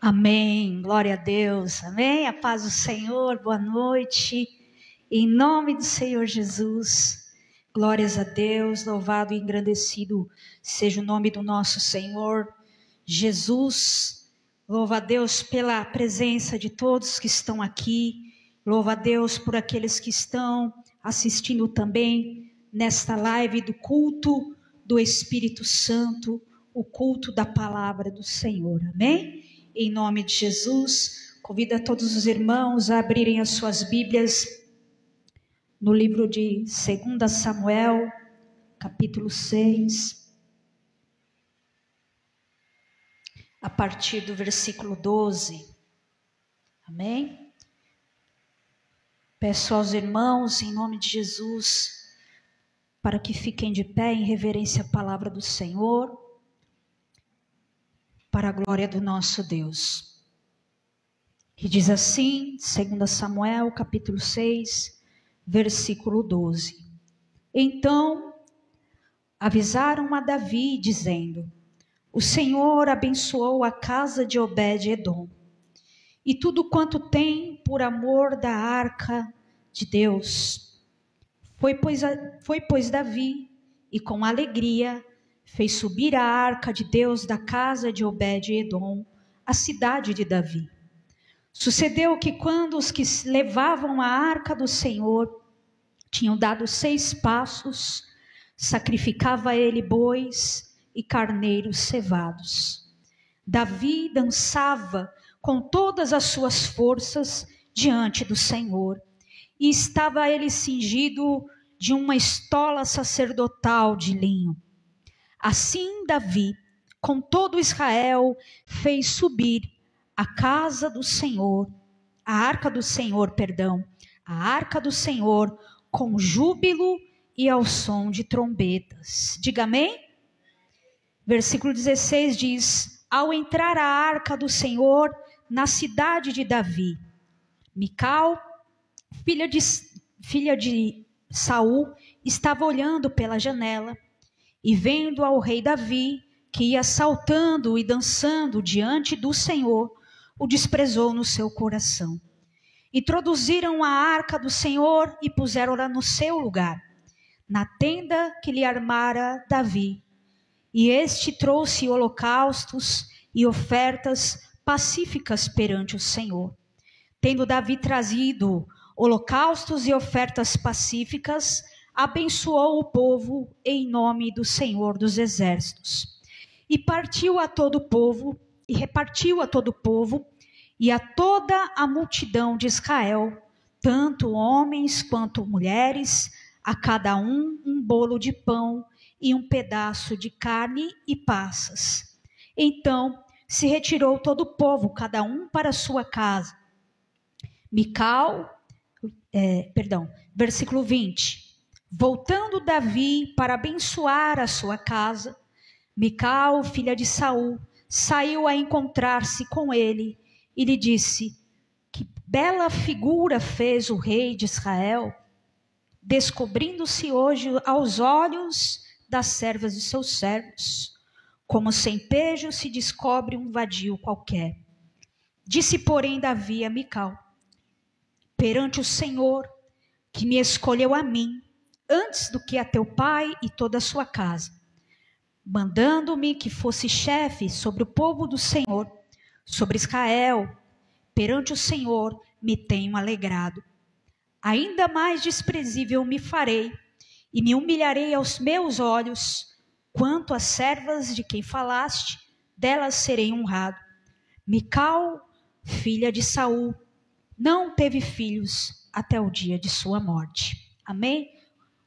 Amém, glória a Deus, amém, a paz do Senhor, boa noite, em nome do Senhor Jesus, glórias a Deus, louvado e engrandecido seja o nome do nosso Senhor Jesus, louva a Deus pela presença de todos que estão aqui, louva a Deus por aqueles que estão assistindo também nesta live do culto do Espírito Santo, o culto da palavra do Senhor, amém? Em nome de Jesus, convido a todos os irmãos a abrirem as suas Bíblias no livro de 2 Samuel, capítulo 6, a partir do versículo 12. Amém? Peço aos irmãos, em nome de Jesus, para que fiquem de pé em reverência à palavra do Senhor, para a glória do nosso Deus. E diz assim, 2 Samuel, capítulo 6, versículo 12. Então, avisaram a Davi, dizendo: o Senhor abençoou a casa de Obed-edom, e tudo quanto tem por amor da arca de Deus. Foi, pois, Davi, e com alegria fez subir a arca de Deus da casa de Obed-edom, a cidade de Davi. Sucedeu que quando os que levavam a arca do Senhor tinham dado 6 passos, sacrificava ele bois e carneiros cevados. Davi dançava com todas as suas forças diante do Senhor, e estava ele cingido de uma estola sacerdotal de linho. Assim Davi, com todo Israel, fez subir a arca do Senhor, a arca do Senhor, com júbilo e ao som de trombetas. Diga amém? Versículo 16 diz: ao entrar a arca do Senhor na cidade de Davi, Mical, filha de Saul, estava olhando pela janela, e vendo ao rei Davi, que ia saltando e dançando diante do Senhor, o desprezou no seu coração. Introduziram a arca do Senhor e puseram-na no seu lugar, na tenda que lhe armara Davi. E este trouxe holocaustos e ofertas pacíficas perante o Senhor. Tendo Davi trazido holocaustos e ofertas pacíficas, abençoou o povo em nome do Senhor dos Exércitos. E repartiu a todo o povo e a toda a multidão de Israel, tanto homens quanto mulheres, a cada um bolo de pão e um pedaço de carne e passas. Então se retirou todo o povo, cada um para a sua casa. Versículo 20. Voltando Davi para abençoar a sua casa, Mical, filha de Saul, saiu a encontrar-se com ele e lhe disse: que bela figura fez o rei de Israel, descobrindo-se hoje aos olhos das servas de seus servos, como sem pejo se descobre um vadio qualquer. Disse, porém, Davi a Mical: perante o Senhor, que me escolheu a mim, antes do que a teu pai e toda a sua casa, mandando-me que fosse chefe sobre o povo do Senhor, sobre Israel, perante o Senhor me tenho alegrado. Ainda mais desprezível me farei, e me humilharei aos meus olhos, quanto às servas de quem falaste, delas serei honrado. Mical, filha de Saul, não teve filhos até o dia de sua morte. Amém?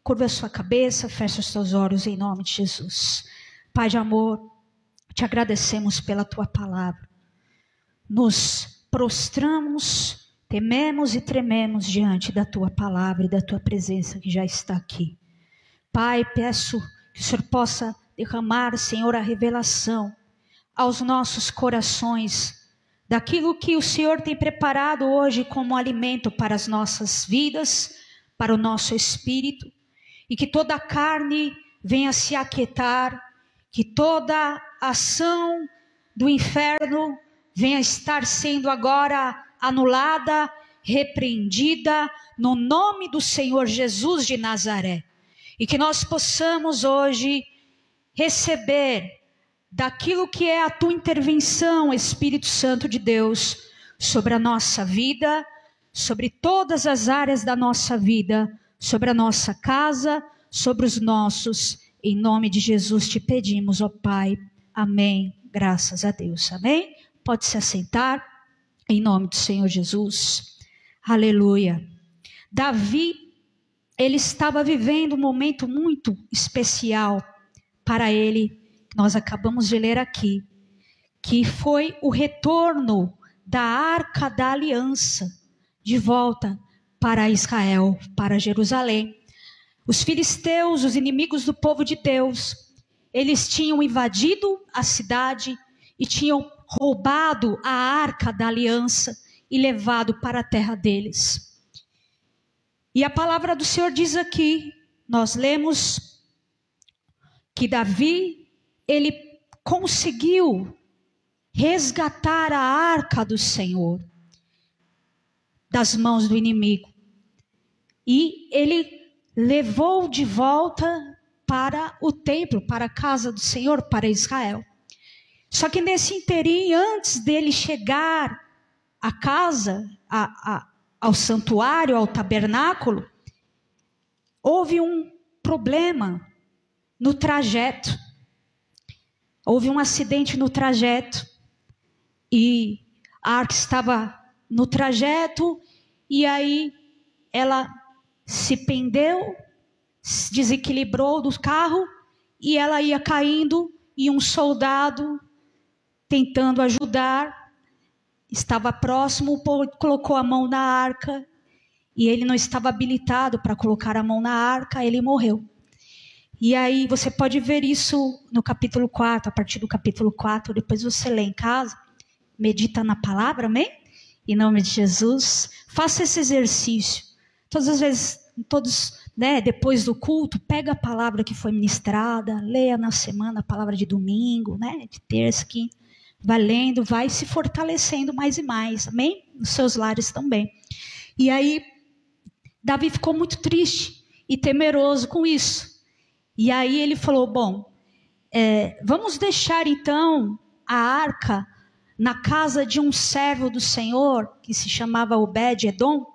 Curva a sua cabeça, fecha os teus olhos em nome de Jesus. Pai de amor, te agradecemos pela tua palavra. Nos prostramos, tememos e trememos diante da tua palavra e da tua presença que já está aqui. Pai, peço que o Senhor possa derramar, Senhor, a revelação aos nossos corações daquilo que o Senhor tem preparado hoje como alimento para as nossas vidas, para o nosso espírito, e que toda a carne venha se aquietar, que toda ação do inferno venha estar sendo agora anulada, repreendida, no nome do Senhor Jesus de Nazaré. E que nós possamos hoje receber daquilo que é a tua intervenção, Espírito Santo de Deus, sobre a nossa vida, sobre todas as áreas da nossa vida, sobre a nossa casa, sobre os nossos. Em nome de Jesus te pedimos, ó Pai. Amém. Graças a Deus. Amém. Pode se assentar, em nome do Senhor Jesus. Aleluia. Davi, ele estava vivendo um momento muito especial para ele, nós acabamos de ler aqui, que foi o retorno da Arca da Aliança, de volta para Israel, para Jerusalém. Os filisteus, os inimigos do povo de Deus, eles tinham invadido a cidade e tinham roubado a Arca da Aliança e levado para a terra deles. E a palavra do Senhor diz aqui, nós lemos que Davi, ele conseguiu resgatar a Arca do Senhor das mãos do inimigo. E ele levou de volta para o templo, para a casa do Senhor, para Israel. Só que nesse interim, antes dele chegar à casa, ao santuário, ao tabernáculo, houve um problema no trajeto. Houve um acidente no trajeto e a arca estava no trajeto e aí ela se pendeu, se desequilibrou do carro e ela ia caindo e um soldado tentando ajudar estava próximo, colocou a mão na arca e ele não estava habilitado para colocar a mão na arca, ele morreu. E aí você pode ver isso no capítulo 4, a partir do capítulo 4, depois você lê em casa, medita na palavra, amém? Em nome de Jesus, faça esse exercício. Todas as vezes, depois do culto, pega a palavra que foi ministrada, leia na semana a palavra de domingo, de terça, quinta, vai lendo, vai se fortalecendo mais e mais, amém? Nos seus lares também. E aí, Davi ficou muito triste e temeroso com isso. E aí ele falou, vamos deixar então a arca na casa de um servo do Senhor, que se chamava Obed-Edom.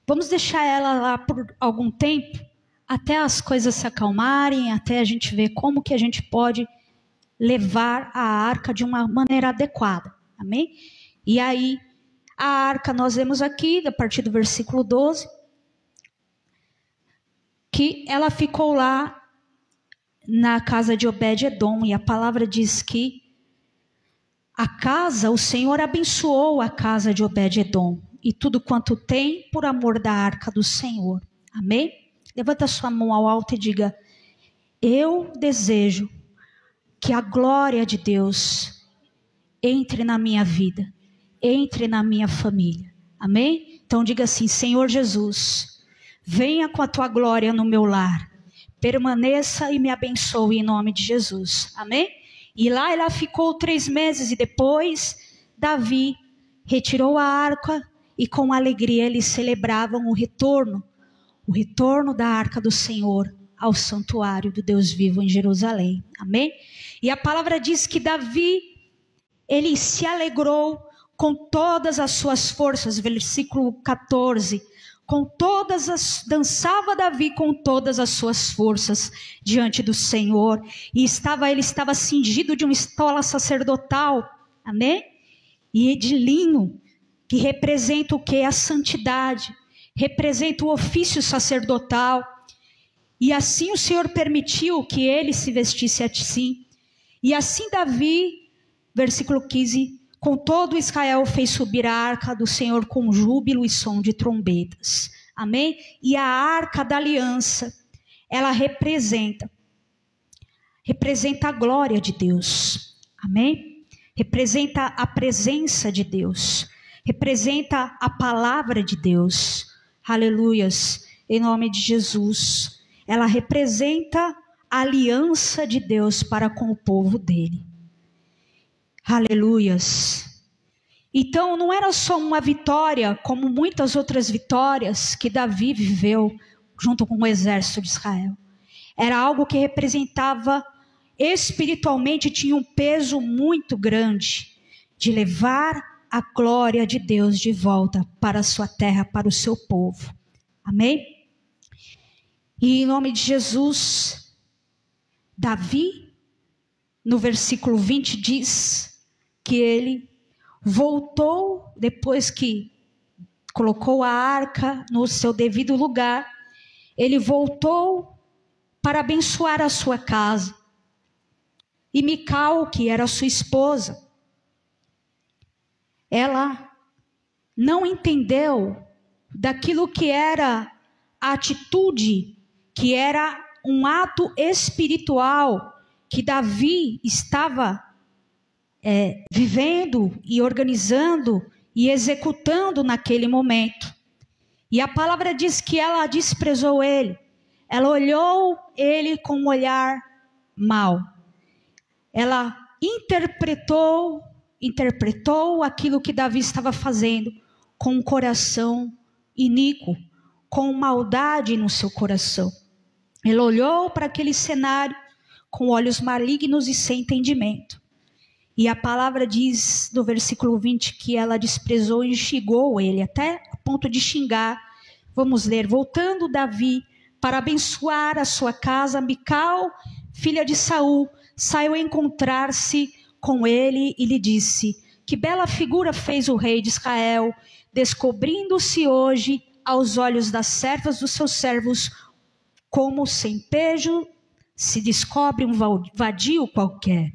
Vamos deixar ela lá por algum tempo, até as coisas se acalmarem, até a gente ver como que a gente pode levar a arca de uma maneira adequada. Amém? E aí, a arca nós vemos aqui, a partir do versículo 12, que ela ficou lá na casa de Obed-Edom, e a palavra diz que o Senhor abençoou a casa de Obed-Edom, e tudo quanto tem por amor da arca do Senhor. Amém? Levanta sua mão ao alto e diga, eu desejo que a glória de Deus entre na minha vida, entre na minha família. Amém? Então diga assim, Senhor Jesus, venha com a tua glória no meu lar, permaneça e me abençoe em nome de Jesus. Amém? E lá ela ficou 3 meses e depois Davi retirou a arca e com alegria eles celebravam o retorno da arca do Senhor ao santuário do Deus vivo em Jerusalém. Amém? E a palavra diz que Davi, ele se alegrou com todas as suas forças, versículo 14, dançava Davi com todas as suas forças diante do Senhor, e ele estava cingido de uma estola sacerdotal, amém? E de linho, que representa o que? A santidade, representa o ofício sacerdotal, e assim o Senhor permitiu que ele se vestisse assim, e assim Davi, versículo 15, com todo Israel fez subir a arca do Senhor com júbilo e som de trombetas. Amém? E a arca da aliança, ela representa a glória de Deus. Amém? Representa a presença de Deus. Representa a palavra de Deus. Aleluias. Em nome de Jesus. Ela representa a aliança de Deus para com o povo dele. Aleluias. Então não era só uma vitória, como muitas outras vitórias que Davi viveu junto com o exército de Israel. Era algo que representava espiritualmente, tinha um peso muito grande de levar a glória de Deus de volta para a sua terra, para o seu povo. Amém? E em nome de Jesus, Davi, no versículo 20 diz que ele voltou, depois que colocou a arca no seu devido lugar, ele voltou para abençoar a sua casa. E Mical, que era sua esposa, ela não entendeu daquilo que era a atitude, que era um ato espiritual que Davi estava vivendo e organizando e executando naquele momento. E a palavra diz que ela desprezou ele. Ela olhou ele com um olhar mau. Ela interpretou aquilo que Davi estava fazendo com um coração iníquo, com maldade no seu coração. Ela olhou para aquele cenário com olhos malignos e sem entendimento. E a palavra diz no versículo 20 que ela desprezou e xingou ele, até a ponto de xingar. Vamos ler. Voltando Davi para abençoar a sua casa, Mical, filha de Saul, saiu a encontrar-se com ele e lhe disse: que bela figura fez o rei de Israel, descobrindo-se hoje aos olhos das servas dos seus servos, como sem pejo se descobre um vadio qualquer.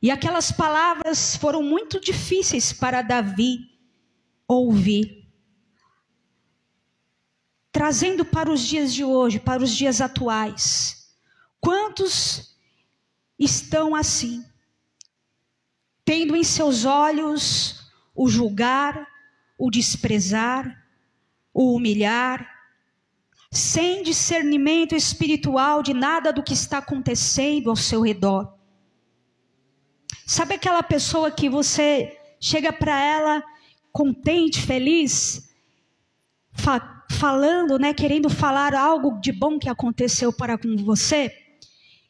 E aquelas palavras foram muito difíceis para Davi ouvir. Trazendo para os dias de hoje, para os dias atuais. Quantos estão assim? Tendo em seus olhos o julgar, o desprezar, o humilhar, sem discernimento espiritual de nada do que está acontecendo ao seu redor. Sabe aquela pessoa que você chega para ela contente, feliz, falando, querendo falar algo de bom que aconteceu para com você?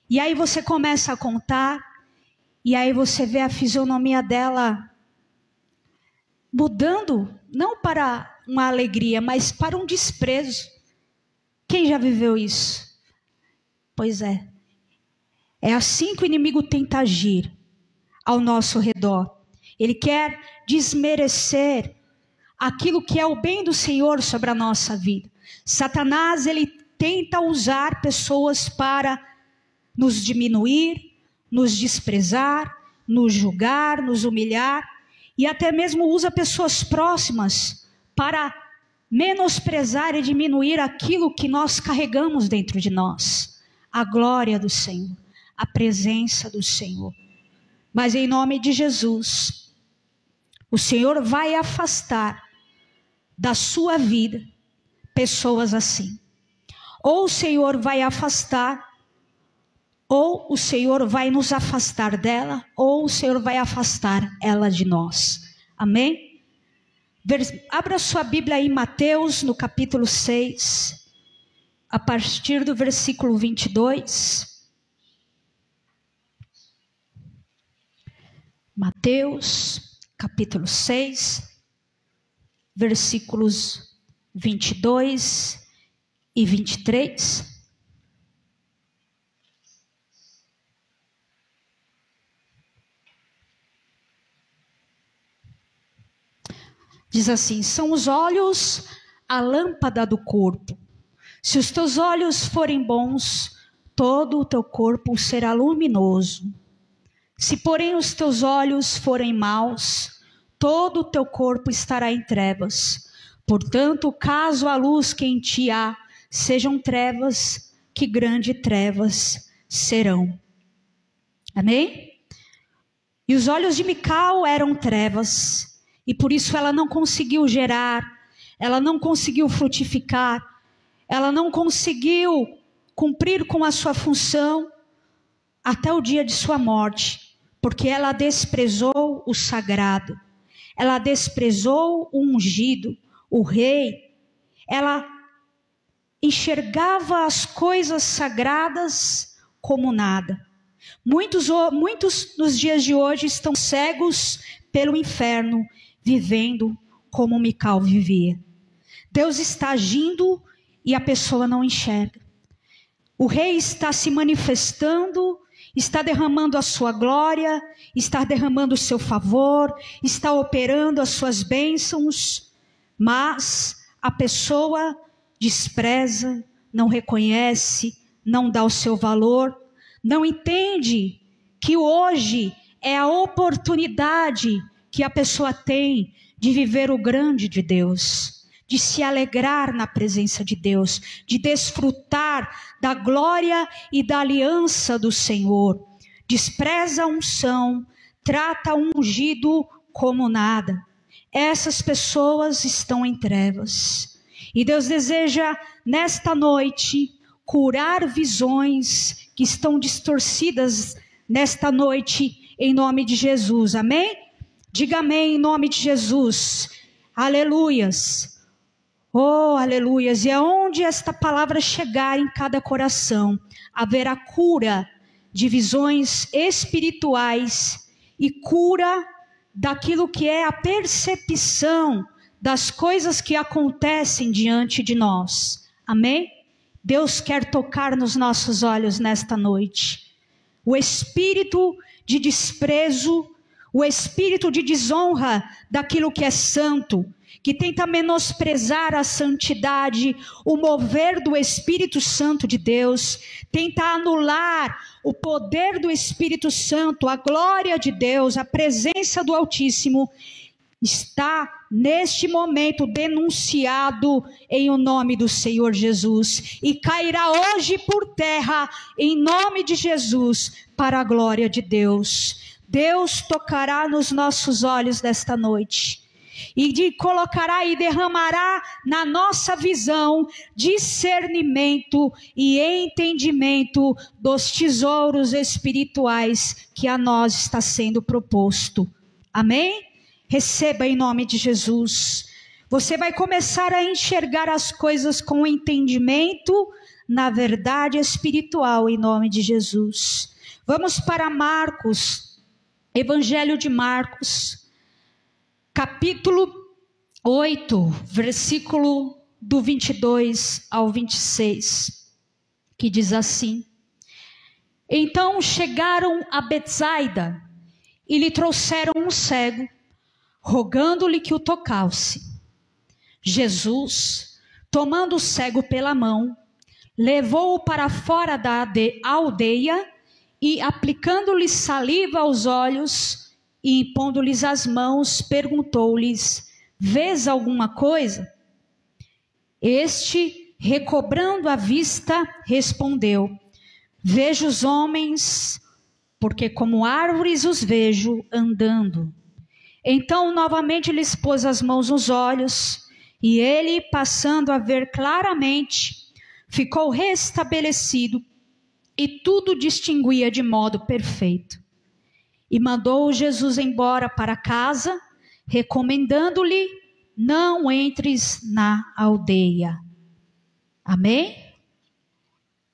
E aí você começa a contar, e aí você vê a fisionomia dela mudando, não para uma alegria, mas para um desprezo. Quem já viveu isso? Pois é. É assim que o inimigo tenta agir ao nosso redor. Ele quer desmerecer aquilo que é o bem do Senhor sobre a nossa vida. Satanás, ele tenta usar pessoas para nos diminuir, nos desprezar, nos julgar, nos humilhar, e até mesmo usa pessoas próximas para menosprezar e diminuir aquilo que nós carregamos dentro de nós. A glória do Senhor, a presença do Senhor. Mas em nome de Jesus, o Senhor vai afastar da sua vida pessoas assim. Ou o Senhor vai afastar, ou o Senhor vai nos afastar dela, ou o Senhor vai afastar ela de nós. Amém? Abra sua Bíblia em Mateus, no capítulo 6, a partir do versículo 22. Mateus, capítulo 6, versículos 22 e 23. Diz assim: são os olhos a lâmpada do corpo. Se os teus olhos forem bons, todo o teu corpo será luminoso. Se porém os teus olhos forem maus, todo o teu corpo estará em trevas. Portanto, caso a luz que em ti há sejam trevas, que grandes trevas serão. Amém? E os olhos de Mical eram trevas, e por isso ela não conseguiu gerar, ela não conseguiu frutificar, ela não conseguiu cumprir com a sua função até o dia de sua morte. porque ela desprezou o sagrado, ela desprezou o ungido, o rei. Ela enxergava as coisas sagradas como nada. Muitos nos dias de hoje estão cegos pelo inferno, vivendo como Mical vivia. Deus está agindo e a pessoa não enxerga. O rei está se manifestando, está derramando a sua glória, está derramando o seu favor, está operando as suas bênçãos, mas a pessoa despreza, não reconhece, não dá o seu valor, não entende que hoje é a oportunidade que a pessoa tem de viver o grande de Deus, de se alegrar na presença de Deus, de desfrutar da glória e da aliança do Senhor. Despreza a unção, trata o ungido como nada. Essas pessoas estão em trevas. E Deus deseja, nesta noite, curar visões que estão distorcidas nesta noite, em nome de Jesus. Amém? Diga amém em nome de Jesus. Aleluias. Oh, aleluias. E aonde esta palavra chegar em cada coração, haverá cura de visões espirituais e cura daquilo que é a percepção das coisas que acontecem diante de nós. Amém? Deus quer tocar nos nossos olhos nesta noite. O espírito de desprezo, o espírito de desonra daquilo que é santo, que tenta menosprezar a santidade, o mover do Espírito Santo de Deus, tenta anular o poder do Espírito Santo, a glória de Deus, a presença do Altíssimo, está neste momento denunciado em o nome do Senhor Jesus, e cairá hoje por terra em nome de Jesus, para a glória de Deus. Deus tocará nos nossos olhos desta noite, e colocará e derramará na nossa visão discernimento e entendimento dos tesouros espirituais que a nós está sendo proposto. Amém? Receba em nome de Jesus. Você vai começar a enxergar as coisas com entendimento na verdade espiritual em nome de Jesus. Vamos para Marcos, Evangelho de Marcos, capítulo 8, versículo do 22 ao 26, que diz assim: Então chegaram a Betsaida e lhe trouxeram um cego, rogando-lhe que o tocasse. Jesus, tomando o cego pela mão, levou-o para fora da aldeia e, aplicando-lhe saliva aos olhos e impondo-lhes as mãos, perguntou-lhes: Vês alguma coisa? Este, recobrando a vista, respondeu: Vejo os homens, porque como árvores os vejo andando. Então novamente lhes pôs as mãos nos olhos, e ele, passando a ver claramente, ficou restabelecido, e tudo distinguia de modo perfeito. E mandou Jesus embora para casa, recomendando-lhe: não entres na aldeia. Amém?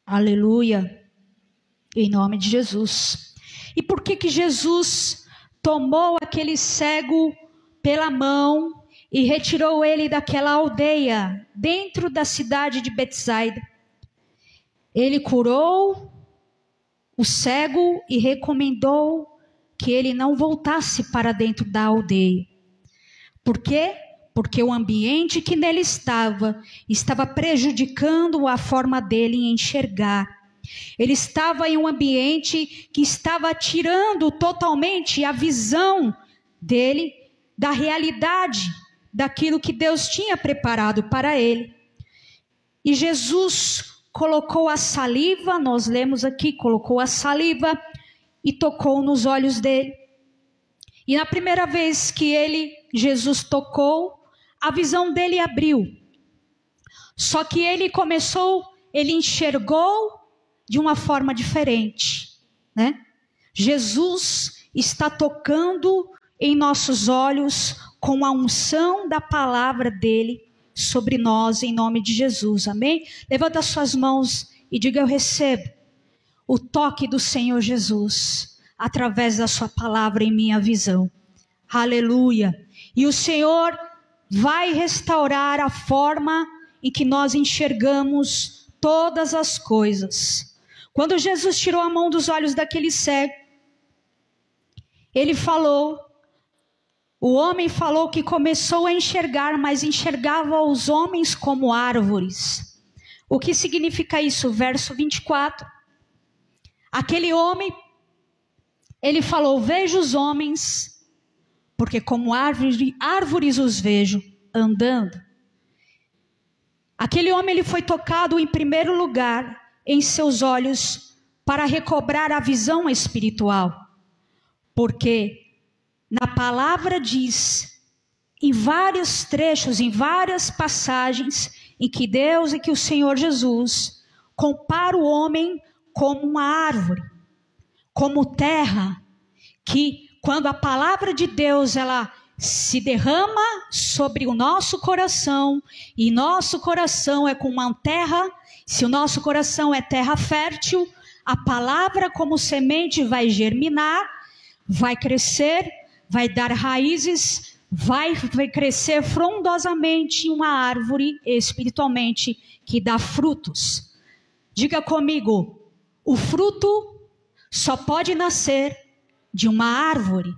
Aleluia. Em nome de Jesus. E por que Jesus tomou aquele cego pela mão e retirou ele daquela aldeia, dentro da cidade de Betsaida? Ele curou o cego e recomendou que ele não voltasse para dentro da aldeia. Por quê? Porque o ambiente que nele estava prejudicando a forma dele em enxergar. Ele estava em um ambiente que estava tirando totalmente a visão dele da realidade, daquilo que Deus tinha preparado para ele. E Jesus colocou a saliva, nós lemos aqui, colocou a saliva e tocou nos olhos dele. E na primeira vez que Jesus tocou, a visão dele abriu. Só que ele enxergou de uma forma diferente, né? Jesus está tocando em nossos olhos com a unção da palavra dele sobre nós, em nome de Jesus, amém? Levanta suas mãos e diga: eu recebo o toque do Senhor Jesus através da sua palavra em minha visão. Aleluia! E o Senhor vai restaurar a forma em que nós enxergamos todas as coisas. Quando Jesus tirou a mão dos olhos daquele cego, ele falou, o homem falou que começou a enxergar, mas enxergava os homens como árvores. O que significa isso? Verso 24. Aquele homem, ele falou: vejo os homens, porque como árvores os vejo andando. Aquele homem, ele foi tocado em primeiro lugar em seus olhos para recobrar a visão espiritual. Porque na palavra diz, em vários trechos, em várias passagens, em que Deus e que o Senhor Jesus compara o homem como uma árvore, como terra, que quando a palavra de Deus ela se derrama sobre o nosso coração, e nosso coração é como uma terra, se o nosso coração é terra fértil, a palavra como semente vai germinar, vai crescer, vai dar raízes, vai crescer frondosamente uma árvore espiritualmente que dá frutos. Diga comigo, o fruto só pode nascer de uma árvore.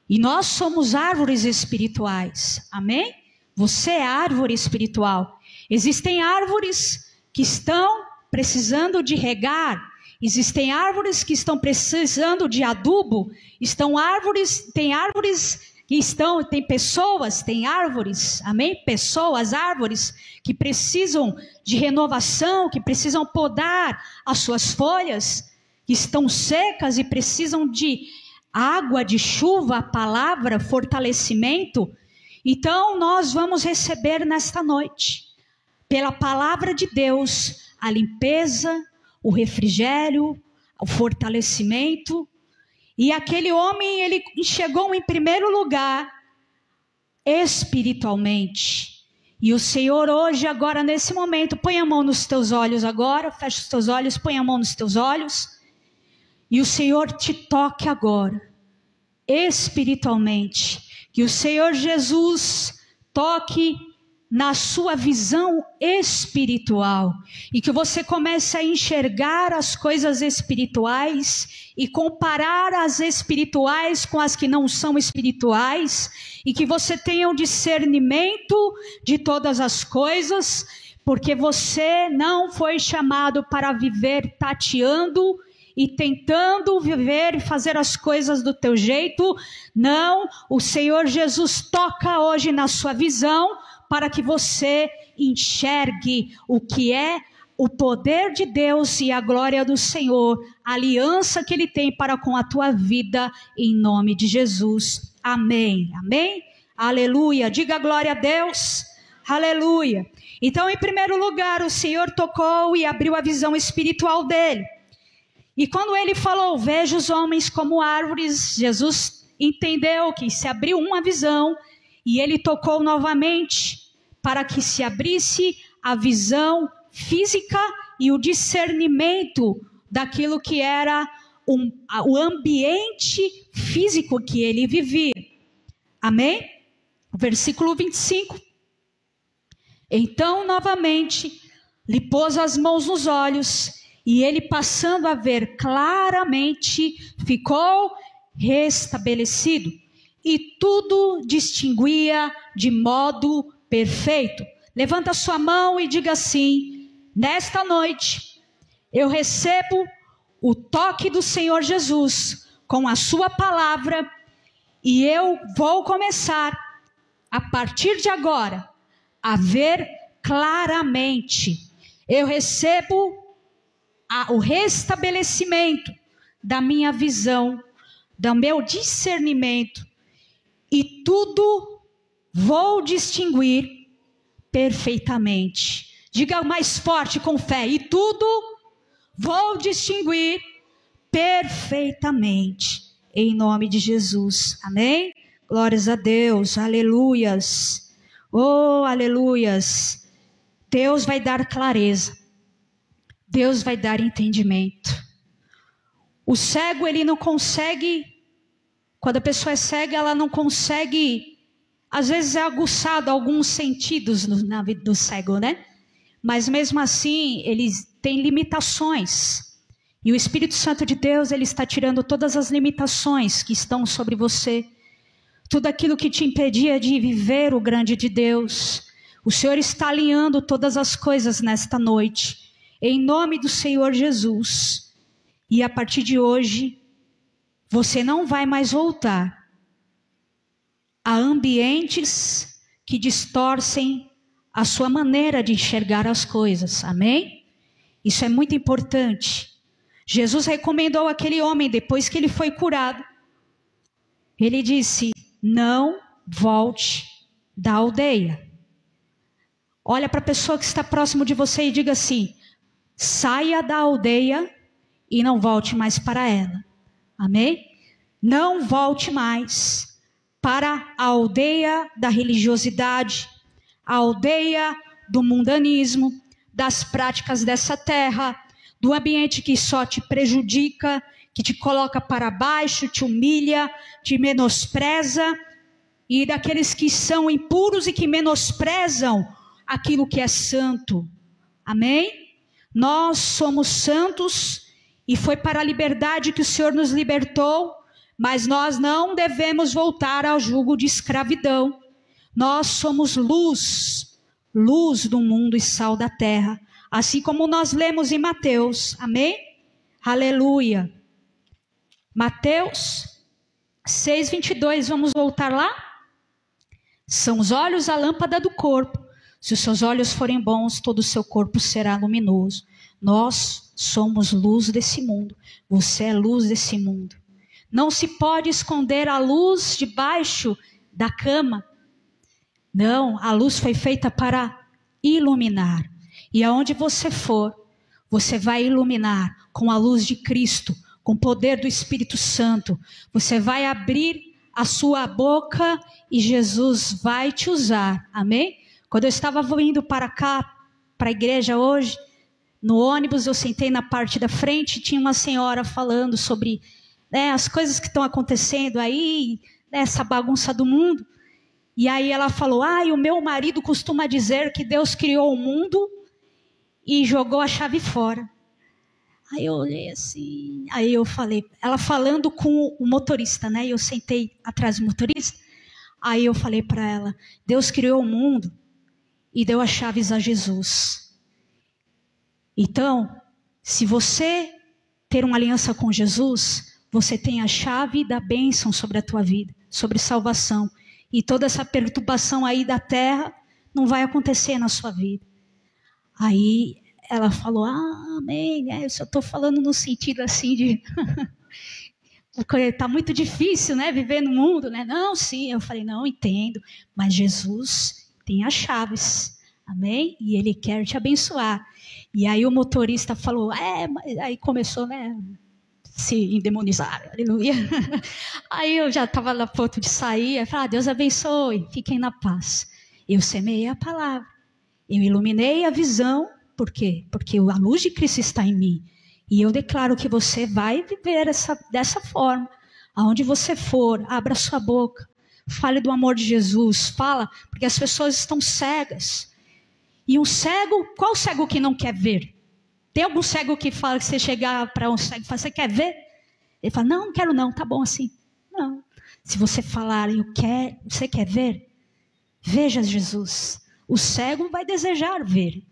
E nós somos árvores espirituais, amém? Você é árvore espiritual. Existem árvores que estão precisando de regar, existem árvores que estão precisando de adubo, tem pessoas, tem árvores, amém? Pessoas, árvores que precisam de renovação, que precisam podar as suas folhas, que estão secas e precisam de água, de chuva, a palavra, fortalecimento. Então nós vamos receber nesta noite, pela palavra de Deus, a limpeza, o refrigério, o fortalecimento. E aquele homem, ele chegou em primeiro lugar espiritualmente. E o Senhor hoje, agora nesse momento, põe a mão nos teus olhos agora, fecha os teus olhos, põe a mão nos teus olhos. E o Senhor te toque agora, espiritualmente. Que o Senhor Jesus toque na sua visão espiritual. E que você comece a enxergar as coisas espirituais e comparar as espirituais com as que não são espirituais. E que você tenha o discernimento de todas as coisas. Porque você não foi chamado para viver tateando e tentando viver e fazer as coisas do teu jeito. Não, o Senhor Jesus toca hoje na sua visão para que você enxergue o que é o poder de Deus e a glória do Senhor, a aliança que Ele tem para com a tua vida, em nome de Jesus. Amém, amém, aleluia, diga glória a Deus, aleluia. Então, em primeiro lugar, o Senhor tocou e abriu a visão espiritual dele. E quando ele falou, veja os homens como árvores, Jesus entendeu que se abriu uma visão, e ele tocou novamente para que se abrisse a visão física e o discernimento daquilo que era o ambiente físico que ele vivia. Amém? Versículo 25. Então, novamente, lhe pôs as mãos nos olhos, e ele, passando a ver claramente, ficou restabelecido, e tudo distinguia de modo perfeito. Levanta sua mão e diga assim: nesta noite eu recebo o toque do Senhor Jesus com a sua palavra, e eu vou começar a partir de agora a ver claramente. Eu recebo o restabelecimento da minha visão, do meu discernimento, e tudo vou distinguir perfeitamente. Diga mais forte com fé: e tudo vou distinguir perfeitamente. em nome de Jesus. Amém? Glórias a Deus, aleluias. Oh, aleluias. Deus vai dar clareza. Deus vai dar entendimento. O cego, ele não consegue, quando a pessoa é cega, ela não consegue, às vezes é aguçado alguns sentidos na vida do cego, né? Mas mesmo assim, eles têm limitações. E o Espírito Santo de Deus, ele está tirando todas as limitações que estão sobre você. Tudo aquilo que te impedia de viver o grande de Deus. O Senhor está alinhando todas as coisas nesta noite. Em nome do Senhor Jesus. E a partir de hoje, você não vai mais voltar a ambientes que distorcem a sua maneira de enxergar as coisas. Amém? Isso é muito importante. Jesus recomendou aquele homem, depois que ele foi curado. Ele disse, não volte da aldeia. Olha para a pessoa que está próximo de você e diga assim, saia da aldeia e não volte mais para ela. Amém? Não volte mais para a aldeia da religiosidade, a aldeia do mundanismo, das práticas dessa terra, do ambiente que só te prejudica, que te coloca para baixo, te humilha, te menospreza, e daqueles que são impuros e que menosprezam aquilo que é santo. Amém? Nós somos santos e foi para a liberdade que o Senhor nos libertou, mas nós não devemos voltar ao jugo de escravidão. Nós somos luz, luz do mundo e sal da terra, assim como nós lemos em Mateus. Amém? Aleluia. Mateus 6:22, vamos voltar lá? São os olhos a lâmpada do corpo. Se os seus olhos forem bons, todo o seu corpo será luminoso. Nós somos luz desse mundo. Você é luz desse mundo. Não se pode esconder a luz debaixo da cama. Não, a luz foi feita para iluminar. E aonde você for, você vai iluminar com a luz de Cristo, com o poder do Espírito Santo. Você vai abrir a sua boca e Jesus vai te usar. Amém? Quando eu estava vindo para cá, para a igreja hoje, no ônibus eu sentei na parte da frente e tinha uma senhora falando sobre as coisas que estão acontecendo aí, essa bagunça do mundo. E aí ela falou, o meu marido costuma dizer que Deus criou o mundo e jogou a chave fora. Aí eu olhei assim, aí eu falei, ela falando com o motorista, né? Eu sentei atrás do motorista, aí eu falei para ela, Deus criou o mundo e deu as chaves a Jesus. Então, se você ter uma aliança com Jesus, você tem a chave da bênção sobre a tua vida, sobre salvação. E toda essa perturbação aí da terra não vai acontecer na sua vida. Aí ela falou, amém, eu só estou falando no sentido assim de... Porque está muito difícil, né, viver no mundo, né? Não, sim, eu falei, não, entendo, mas Jesus tem as chaves, amém? E Ele quer te abençoar. E aí o motorista falou, aí começou, né, se endemonizar, aleluia. Aí eu já estava lá ponto de sair, eu falei, Deus abençoe, fiquem na paz. Eu semeei a palavra, eu iluminei a visão. Por quê? Porque a luz de Cristo está em mim. E eu declaro que você vai viver dessa forma. Aonde você for, abra sua boca. Fale do amor de Jesus. Fala, porque as pessoas estão cegas. E um cego, qual cego que não quer ver? Tem algum cego que fala que você chegar para um cego e fala, você quer ver? Ele fala, não quero não, tá bom assim. Não. Se você falar, você quer ver? Veja Jesus. O cego vai desejar ver.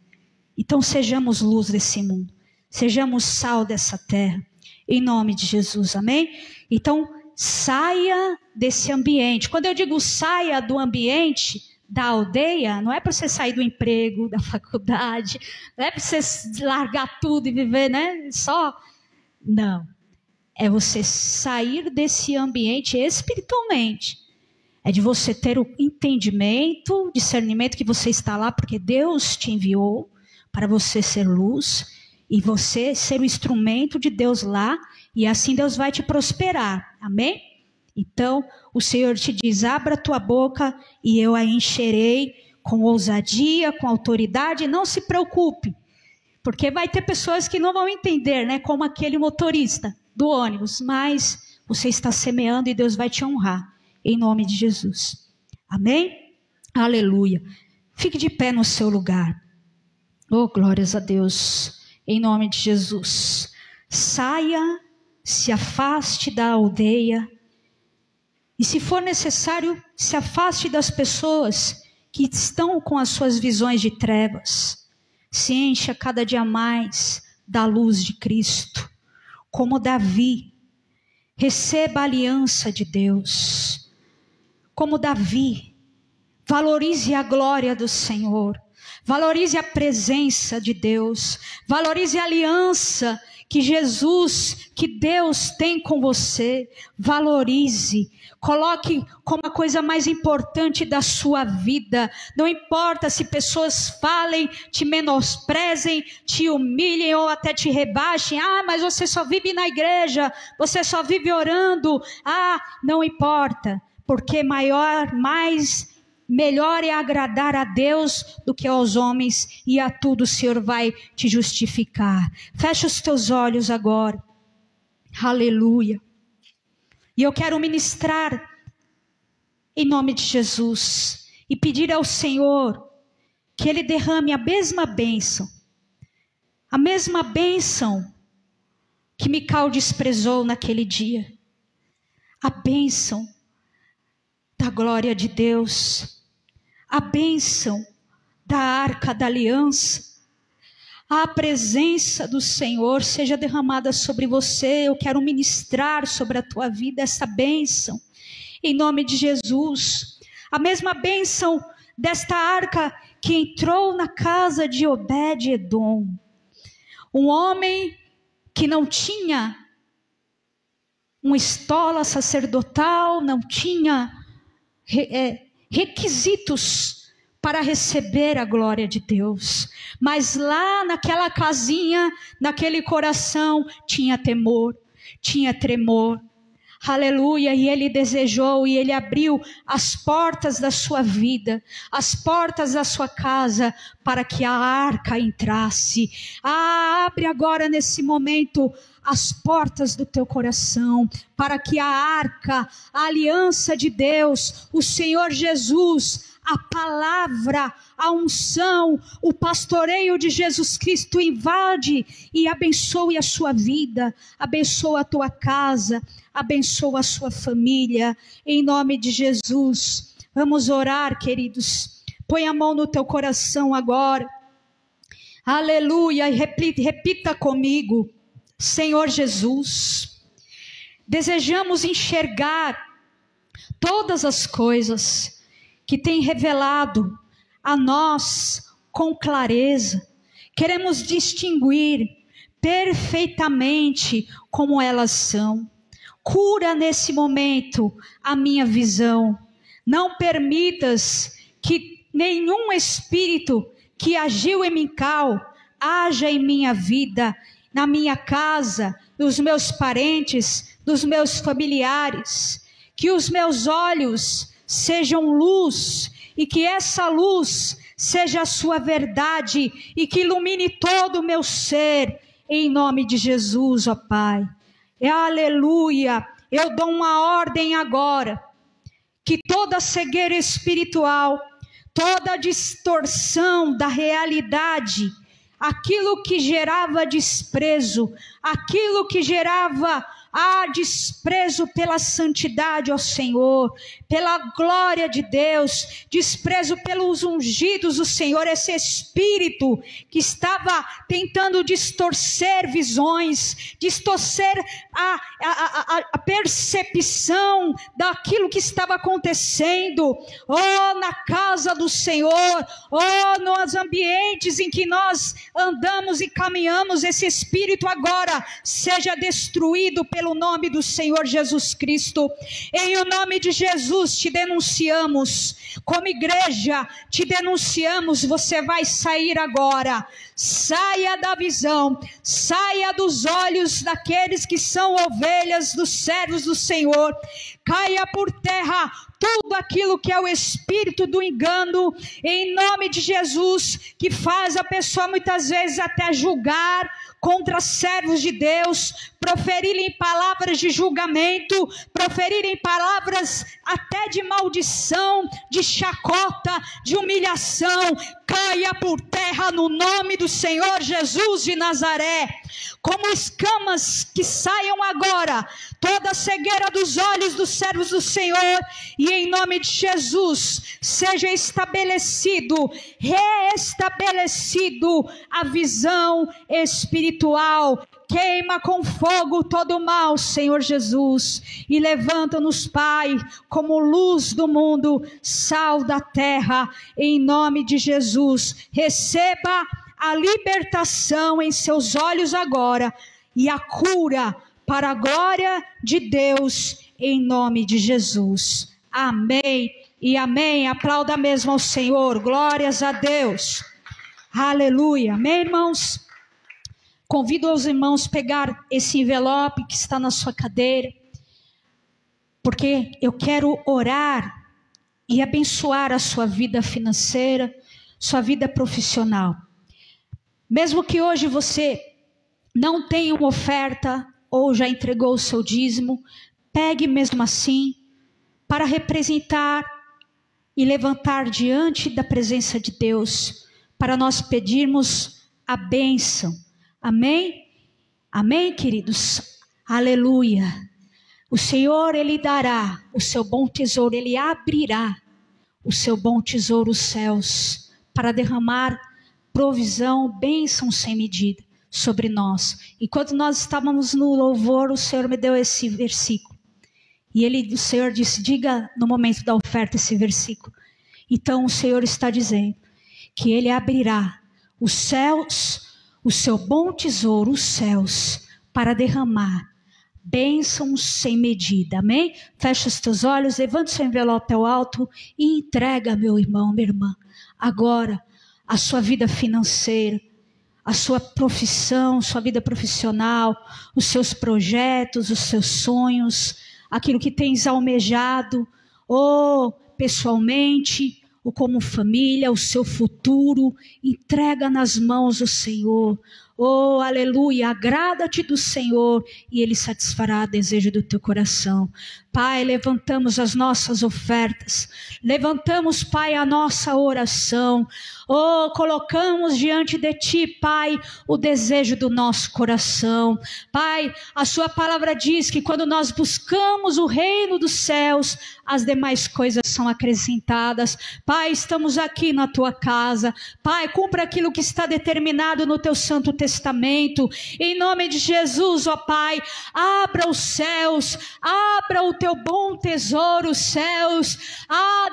Então sejamos luz desse mundo, sejamos sal dessa terra, em nome de Jesus, amém? Então saia desse ambiente. Quando eu digo saia do ambiente da aldeia, não é para você sair do emprego, da faculdade, não é para você largar tudo e viver, né? Não, é você sair desse ambiente espiritualmente. É de você ter o entendimento, discernimento que você está lá, porque Deus te enviou para você ser luz e você ser o instrumento de Deus lá E assim Deus vai te prosperar. Amém? Então, o Senhor te diz, abra a tua boca e eu a encherei com ousadia, com autoridade. Não se preocupe, porque vai ter pessoas que não vão entender, né? Como aquele motorista do ônibus. Mas você está semeando e Deus vai te honrar. Em nome de Jesus. Amém? Aleluia. Fique de pé no seu lugar. Oh, glórias a Deus. Em nome de Jesus. Saia, se afaste da aldeia. E se for necessário, se afaste das pessoas que estão com as suas visões de trevas. Se encha cada dia mais da luz de Cristo. Como Davi, receba a aliança de Deus. Como Davi, valorize a glória do Senhor. Valorize a presença de Deus. Valorize a aliança que Jesus, que Deus tem com você. Valorize. Coloque como a coisa mais importante da sua vida. Não importa se pessoas falem, te menosprezem, te humilhem ou até te rebaixem. Ah, mas você só vive na igreja, você só vive orando. Ah, não importa, porque melhor é agradar a Deus do que aos homens, e a tudo o Senhor vai te justificar. Fecha os teus olhos agora. Aleluia. E eu quero ministrar em nome de Jesus e pedir ao Senhor que Ele derrame a mesma bênção que Mical desprezou naquele dia, a bênção da glória de Deus, a bênção da arca da aliança. A presença do Senhor seja derramada sobre você. Eu quero ministrar sobre a tua vida essa bênção, em nome de Jesus. A mesma bênção desta arca que entrou na casa de Obed-edom. Um homem que não tinha uma estola sacerdotal, não tinha requisitos para receber a glória de Deus. Mas lá naquela casinha, naquele coração, tinha temor, tinha tremor. Aleluia, e ele desejou e ele abriu as portas da sua vida, as portas da sua casa, para que a arca entrasse. Abre agora nesse momento as portas do teu coração, para que a arca, a aliança de Deus, o Senhor Jesus, a palavra, a unção, o pastoreio de Jesus Cristo invade e abençoe a sua vida, abençoa a tua casa, abençoa a sua família, em nome de Jesus. Vamos orar, queridos. Põe a mão no teu coração agora. Aleluia, e repita comigo. Senhor Jesus, desejamos enxergar todas as coisas que tem revelado a nós com clareza. Queremos distinguir perfeitamente como elas são. Cura nesse momento a minha visão. Não permitas que nenhum espírito que agiu em Mical haja em minha vida, na minha casa, nos meus parentes, nos meus familiares. Que os meus olhos sejam luz, e que essa luz seja a sua verdade, e que ilumine todo o meu ser, em nome de Jesus, ó Pai. Aleluia, eu dou uma ordem agora, que toda cegueira espiritual, toda distorção da realidade, aquilo que gerava desprezo, aquilo que gerava desprezo pela santidade, ó Senhor, pela glória de Deus, desprezo pelos ungidos do Senhor, esse espírito que estava tentando distorcer visões, distorcer a percepção daquilo que estava acontecendo, na casa do Senhor, nos ambientes em que nós andamos e caminhamos, esse espírito agora seja destruído pelo nome do Senhor Jesus Cristo. Em o nome de Jesus te denunciamos, como igreja te denunciamos. Você vai sair agora. Saia da visão, saia dos olhos daqueles que são ovelhas dos servos do Senhor. Caia por terra tudo aquilo que é o espírito do engano, em nome de Jesus, que faz a pessoa muitas vezes até julgar contra servos de Deus, proferirem palavras de julgamento, proferirem palavras até de maldição, de chacota, de humilhação. Caia por terra no nome do Senhor Jesus de Nazaré. Como escamas que saiam agora, toda a cegueira dos olhos dos servos do Senhor, e em nome de Jesus seja estabelecido, reestabelecido a visão espiritual. Queima com fogo todo o mal, Senhor Jesus, e levanta-nos, Pai, como luz do mundo, sal da terra, em nome de Jesus. Receba a libertação em seus olhos agora, e a cura para a glória de Deus, em nome de Jesus. Amém e amém. Aplauda mesmo ao Senhor, glórias a Deus. Aleluia, amém, irmãos? Convido os irmãos a pegar esse envelope que está na sua cadeira, porque eu quero orar e abençoar a sua vida financeira, sua vida profissional. Mesmo que hoje você não tenha uma oferta ou já entregou o seu dízimo, pegue mesmo assim para representar e levantar diante da presença de Deus, para nós pedirmos a bênção. Amém? Amém, queridos? Aleluia. O Senhor, Ele dará o seu bom tesouro, Ele abrirá o seu bom tesouro, os céus, para derramar provisão, bênção sem medida sobre nós. Enquanto nós estávamos no louvor, o Senhor me deu esse versículo. E o Senhor disse, diga no momento da oferta esse versículo. Então o Senhor está dizendo que Ele abrirá os céus, o seu bom tesouro, os céus, para derramar bênçãos sem medida. Amém? Fecha os teus olhos, levanta o seu envelope ao alto e entrega, meu irmão, minha irmã, agora a sua vida financeira, a sua profissão, sua vida profissional, os seus projetos, os seus sonhos, aquilo que tens almejado, ou pessoalmente, ou como família, o seu futuro. Entrega nas mãos do Senhor. Oh, aleluia, agrada-te do Senhor e Ele satisfará o desejo do teu coração. Pai, levantamos as nossas ofertas, levantamos, Pai, a nossa oração. Oh, colocamos diante de Ti, Pai, o desejo do nosso coração. Pai, a Sua palavra diz que quando nós buscamos o reino dos céus, as demais coisas são acrescentadas. Pai, estamos aqui na Tua casa. Pai, cumpra aquilo que está determinado no Teu Santo Testamento. Em nome de Jesus, ó Pai, abra os céus, abra o Teu bom tesouro, os céus.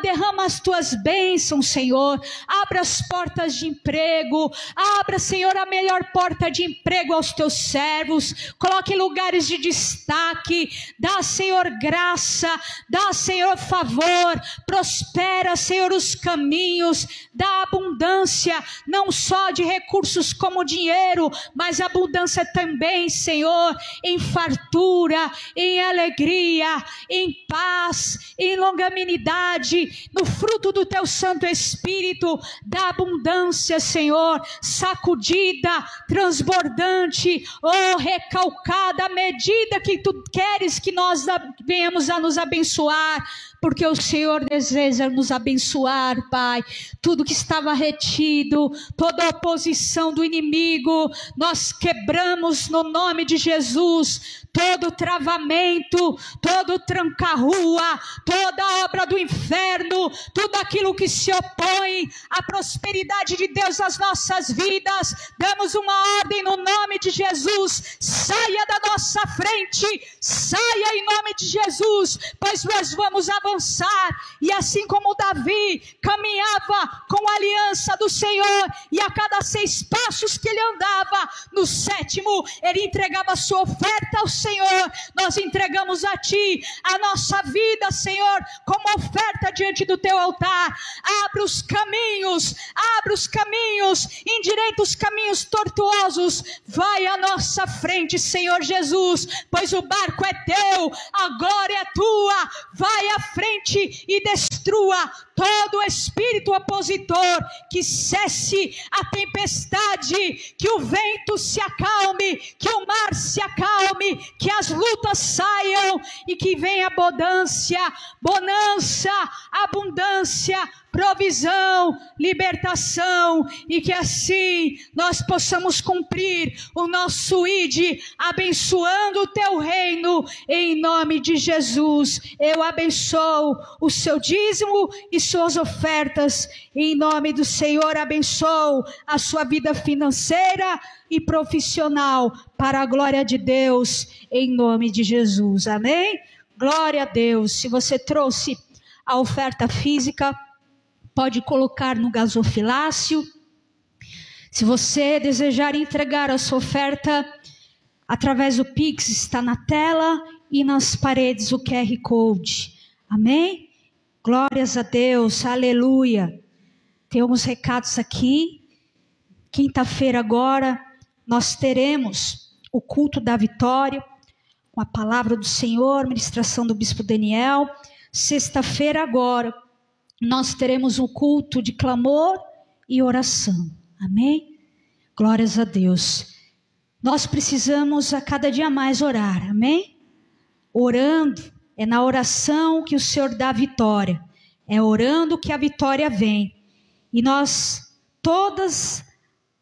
Derrama as Tuas bênçãos, Senhor. Abra as portas de emprego. Abra, Senhor, a melhor porta de emprego aos Teus servos. Coloque lugares de destaque. Dá, Senhor, graça. Dá, Senhor, favor. Prospera, Senhor, os caminhos. Dá abundância, não só de recursos como dinheiro, mas abundância também, Senhor, em fartura, em alegria, em paz, em longanimidade, no fruto do Teu Santo Espírito. Dá abundância, Senhor, sacudida, transbordante, recalcada, à medida que Tu queres que nós venhamos a nos abençoar, porque o Senhor deseja nos abençoar, Pai. Tudo que estava retido, toda a oposição do inimigo, nós quebramos no nome de Jesus. Todo travamento, todo tranca-rua, toda obra do inferno, tudo aquilo que se opõe à prosperidade de Deus nas nossas vidas, damos uma ordem no nome de Jesus. Saia da nossa frente, saia em nome de Jesus, pois nós vamos avançar avançar. E assim como Davi caminhava com a aliança do Senhor, e a cada 6 passos que ele andava, no 7º ele entregava a sua oferta ao Senhor. Nós entregamos a Ti a nossa vida, Senhor, como oferta diante do Teu altar. Abre os caminhos, endireita os caminhos tortuosos, vai à nossa frente, Senhor Jesus, pois o barco é Teu, a glória é Tua. Vai à frente e destrua todo espírito opositor, que cesse a tempestade, que o vento se acalme, que o mar se acalme, que as lutas saiam e que venha bonança, abundância, provisão, libertação, e que assim nós possamos cumprir o nosso ID, abençoando o Teu reino, em nome de Jesus. Eu abençoo o seu dízimo e suas ofertas, em nome do Senhor. Abençoo a sua vida financeira e profissional, para a glória de Deus, em nome de Jesus, amém? Glória a Deus. Se você trouxe a oferta física, pode colocar no gasofilácio. Se você desejar entregar a sua oferta através do Pix, está na tela e nas paredes o QR Code. Amém? Glórias a Deus, aleluia. Tem alguns recados aqui. Quinta-feira agora nós teremos o culto da vitória, com a palavra do Senhor, ministração do Bispo Daniel. Sexta-feira agora nós teremos um culto de clamor e oração. Amém? Glórias a Deus. Nós precisamos a cada dia mais orar. Amém? Orando, é na oração que o Senhor dá a vitória. É orando que a vitória vem. E nós, todas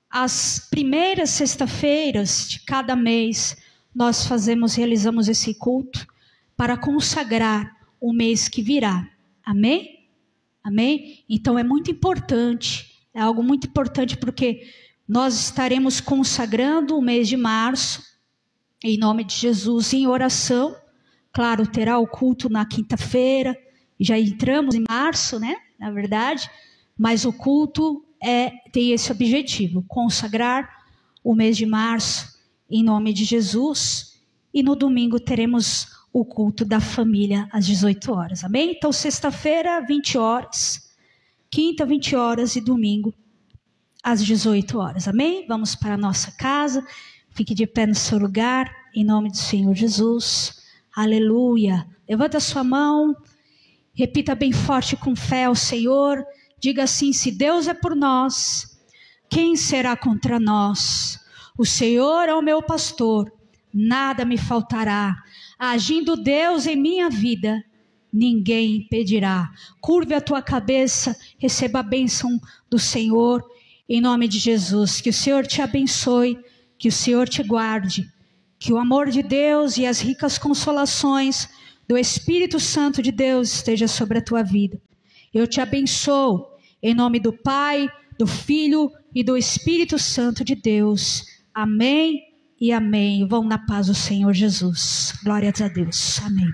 as primeiras sexta-feiras de cada mês, nós realizamos esse culto para consagrar o mês que virá. Amém? Amém? Então é muito importante, é algo muito importante, porque nós estaremos consagrando o mês de março, em nome de Jesus, em oração. Claro, terá o culto na quinta-feira, já entramos em março, né? Na verdade, mas o culto tem esse objetivo, consagrar o mês de março, em nome de Jesus. E no domingo teremos o culto da família às 18 horas, amém? Então sexta-feira 20 horas, quinta 20 horas e domingo às 18 horas, amém? Vamos para a nossa casa, fique de pé no seu lugar, em nome do Senhor Jesus, aleluia. Levanta a sua mão, repita bem forte com fé ao Senhor, diga assim: se Deus é por nós, quem será contra nós? O Senhor é o meu pastor, nada me faltará. Agindo Deus em minha vida, ninguém impedirá. Curve a tua cabeça, receba a bênção do Senhor, em nome de Jesus. Que o Senhor te abençoe, que o Senhor te guarde, que o amor de Deus e as ricas consolações do Espírito Santo de Deus esteja sobre a tua vida. Eu te abençoo, em nome do Pai, do Filho e do Espírito Santo de Deus. Amém e amém. Vão na paz do Senhor Jesus. Glórias a Deus. Amém.